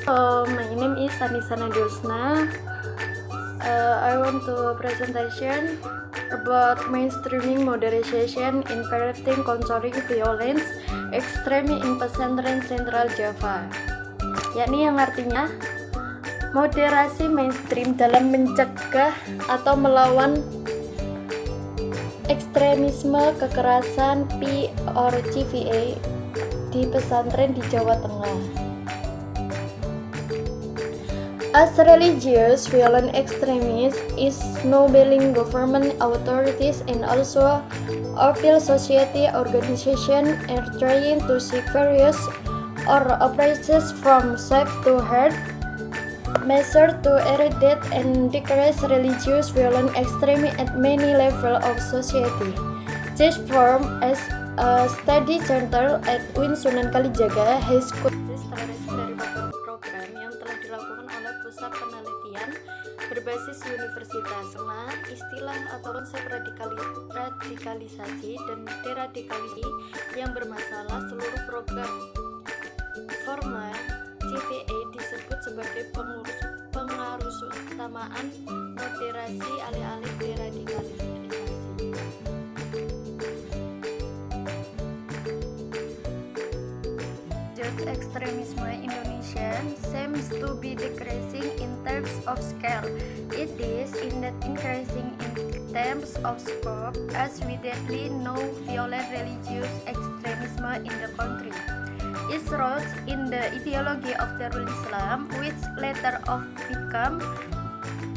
My name is Anissa Nadiusna. I want to presentation about mainstreaming moderation in parenting controlling violence extreme in pesantren Central Java, yakni yang artinya moderasi mainstream dalam mencegah atau melawan ekstremisme kekerasan (PRGVA) di pesantren di Jawa Tengah. As religious violent extremists is nobling government authorities and also civil society organizations are trying to seek various or approaches from safe to hard measures to eradicate and decrease religious violent extremism at many levels of society. This form as a study center at UIN Sunan Kalijaga High School dari program yang telah dilakukan oleh Pusat Penelitian Berbasis Universitas. Nah, istilah atau konsep radikalisasi dan deradikalisasi yang bermasalah seluruh program forma CPA disebut sebagai pengaruh utamaan moderasi alih-alih deradikalisasi. Youth extremism Indonesia seems to be decreasing in terms of scale. It is indeed increasing in terms of scope, as we widely know violent religious extremism in the country. Its roots in the ideology of Darul Islam, which later on become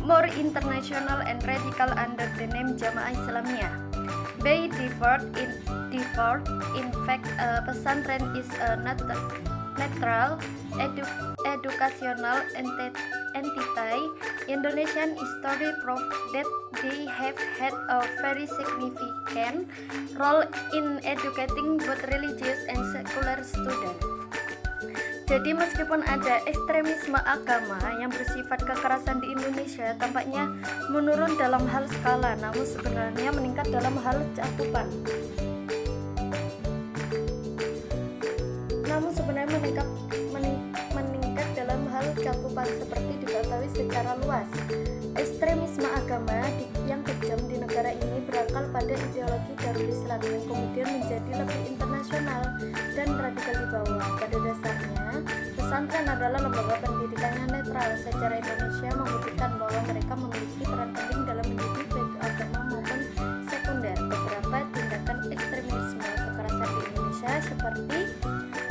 more international and radical under the name Jamaah Islamiyah. By default, in fact, pesantren is a neutral, educational entity. Indonesian history proves that they have had a very significant role in educating both religious and secular students. Jadi meskipun ada ekstremisme agama yang bersifat kekerasan di Indonesia tampaknya menurun dalam hal skala, namun sebenarnya meningkat dalam hal cakupan. meningkat dalam hal cakupan seperti diketahui secara luas. Ekstremisme agama yang kejam di negara ini berakar pada ideologi Darul Islam yang kemudian menjadi lebih internasional dan radikal di bawah. Pada dasarnya, pesantren adalah lembaga pendidikan yang netral. Secara Indonesia membuktikan bahwa mereka memiliki peran penting dalam mendidik baik agama maupun sekunder. Beberapa tindakan ekstremisme kekerasan di Indonesia seperti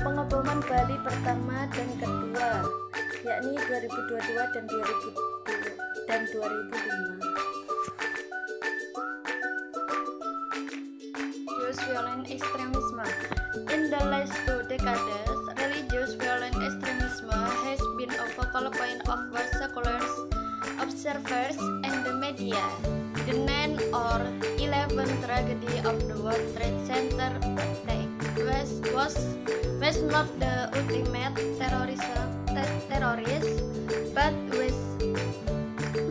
pengeboman Bali pertama dan kedua, yakni 2022 dan 2005. Religious violent extremism. In the last 2 decades, religious violent extremism has been a focal point of both secular observers and the media. The 9/11 tragedy of the World Trade Center attack was not the ultimate terrorist, but was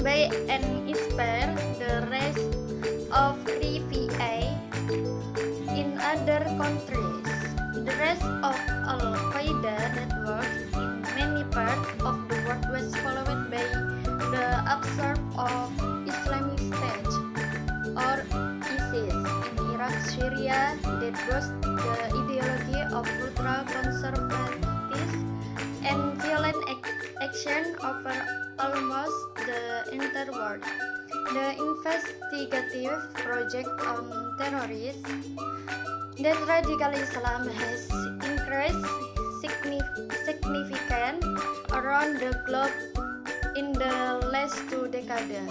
by and inspired the rise of RVA in other countries. The rise of Al-Qaeda network in many parts of the world was followed by the upsurge of Islamic State or ISIS in Iraq, Syria, that was the ideology of ultra-conservative and violent action over almost the entire world. The investigative project on terrorism that radical Islam has increased significant around the globe in the last 2 decades.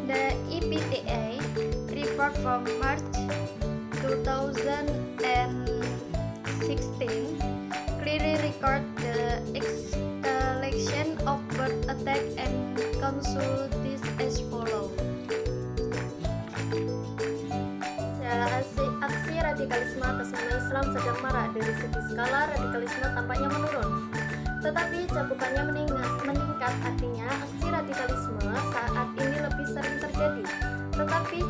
The EPTA report from March 2016 clearly record the escalation of both attack and casualties as follow. Aksi radikalisme atas nama Islam sedang marak. Dari segi skala, radikalisme tampaknya menurun, tetapi cakupannya meningkat. Artinya aksi radikalisme saat ini lebih sering terjadi, tetapi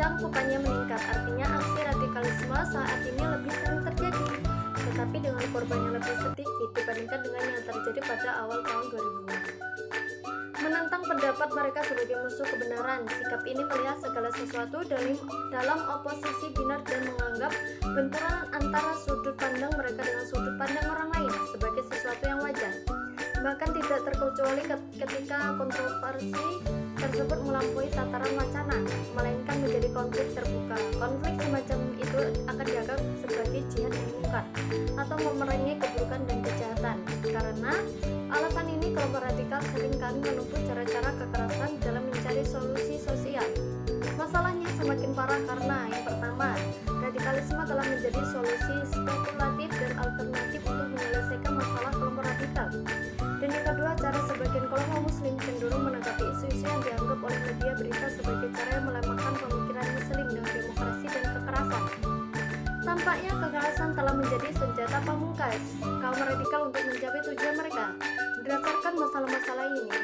cakupannya meningkat. Artinya aksi radikalisme saat ini lebih sering terjadi. tetapi dengan korban yang lebih sedikit dibandingkan dengan yang terjadi pada awal tahun 2000-an. Menentang pendapat mereka sebagai musuh kebenaran, sikap ini melihat segala sesuatu dalam oposisi binar dan menganggap benturan antara sudut pandang mereka dengan sudut pandang orang lain sebagai sesuatu yang wajar. Bahkan tidak terkecuali ketika kontroversi tersebut melampaui tataran wacana, melainkan menjadi konflik terbuka. Konflik semacam itu akan dianggap sebagai jihad yang mungkar atau memerangi keburukan dan kejahatan. Karena alasan ini, kelompok radikal seringkali menempuh cara-cara kekerasan dalam mencari solusi sosial. Masalahnya semakin parah karena yang pertama, radikalisme telah menjadi solusi spekulatif dan alternatif untuk menyelesaikan masalah kelompok radikal. Dan yang kedua, cara sebagian kelompok muslim cenderung menanggapi isu-isu yang dianggap oleh media berita sebagai cara yang melemahkan pemikiran muslim dengan demokrasi dan kekerasan. Tampaknya kekerasan telah menjadi senjata pamungkas kaum radikal untuk mencapai tujuan mereka. Berdasarkan masalah-masalah ini,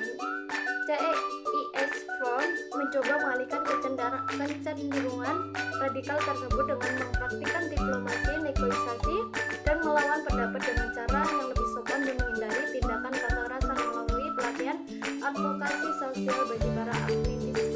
CEIS Front mencoba mengalihkan kecenderungan radikal tersebut dengan mempraktikkan diplomasi, negosiasi, dan melawan pendapat dengan cara yang lebih sopan dan menghindari tindakan kekerasan melalui pelatihan advokasi sosial bagi para aktivis